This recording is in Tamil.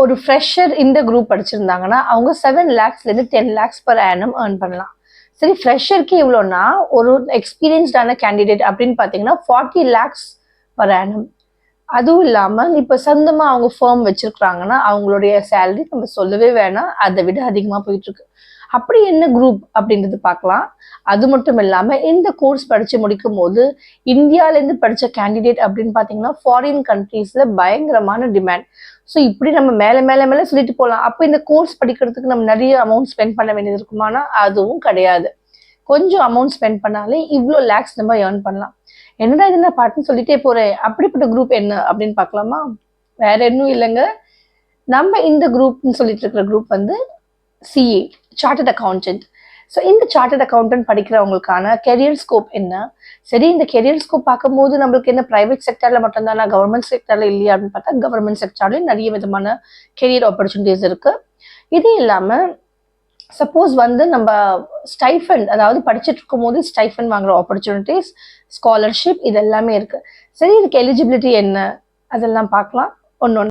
ஒரு ஃப்ரெஷர் இந்த குரூப் படிச்சிருந்தாங்கன்னா அவங்க 7 lakhsலேருந்து 10 lakhs per annum ஏர்ன் பண்ணலாம். சரி, ஃப்ரெஷருக்கு இவ்வளோனா ஒரு எக்ஸ்பீரியன்ஸ்டான கேண்டிடேட் அப்படின்னு பார்த்தீங்கன்னா 40 lakhs per annum. அதுவும் இல்லாமல் இப்போ சொந்தமாக அவங்க ஃபேர்ம் வச்சிருக்கிறாங்கன்னா அவங்களுடைய சேலரி நம்ம சொல்லவே வேணாம், அதை விட அதிகமாக போயிட்டு இருக்கு. அப்படி என்ன குரூப் அப்படின்றது பார்க்கலாம். அது மட்டும் இல்லாமல் இந்த கோர்ஸ் படித்து முடிக்கும் போது இந்தியாவிலேருந்து படித்த கேண்டிடேட் அப்படின்னு பார்த்தீங்கன்னா ஃபாரின் கண்ட்ரீஸில் பயங்கரமான டிமாண்ட். ஸோ இப்படி நம்ம மேலே மேலே மேலே சொல்லிட்டு போகலாம். அப்போ இந்த கோர்ஸ் படிக்கிறதுக்கு நம்ம நிறைய அமௌண்ட் ஸ்பெண்ட் பண்ண வேண்டியது இருக்குமானா அதுவும் கிடையாது. கொஞ்சம் அமௌண்ட் ஸ்பெண்ட் பண்ணாலே இவ்வளோ லேக்ஸ் நம்ம ஏர்ன் பண்ணலாம். என்னடா இது நான் பாட்டுன்னு சொல்லிட்டே போறேன், அப்படிப்பட்ட குரூப் என்ன அப்படின்னு பார்க்கலாமா? வேற இன்னும் இல்லைங்க, நம்ம இந்த குரூப்னு சொல்லிட்டு இருக்கிற குரூப் வந்து சிஏ, சார்ட்டர்ட் அக்கௌண்டன்ட். ஸோ இந்த சார்ட்டர்ட் அக்கௌண்டன்ட் படிக்கிறவங்களுக்கான கெரியர் ஸ்கோப் என்ன? சரி, இந்த கெரியர் ஸ்கோப் பார்க்கும்போது நம்மளுக்கு என்ன பிரைவேட் செக்டர்ல மட்டும்தானா, கவர்மெண்ட் செக்டர்ல இல்லையா அப்படின்னு பார்த்தா கவர்மெண்ட் செக்டர்லையும் நிறைய விதமான கெரியர் ஆப்பர்ச்சுனிட்டிஸ் இருக்கு. இது இல்லாம சப்போஸ் வந்து நம்ம ஸ்டைஃபண்ட், அதாவது படிச்சுட்டு இருக்கும் போது ஸ்டைஃபண்ட் வாங்குற ஆப்பர்ச்சுனிட்டிஸ், ஸ்காலர்ஷிப், இது எல்லாமே இருக்கு. சரி, இதுக்கு எலிஜிபிலிட்டி என்ன அதெல்லாம் பார்க்கலாம் ஒன்று.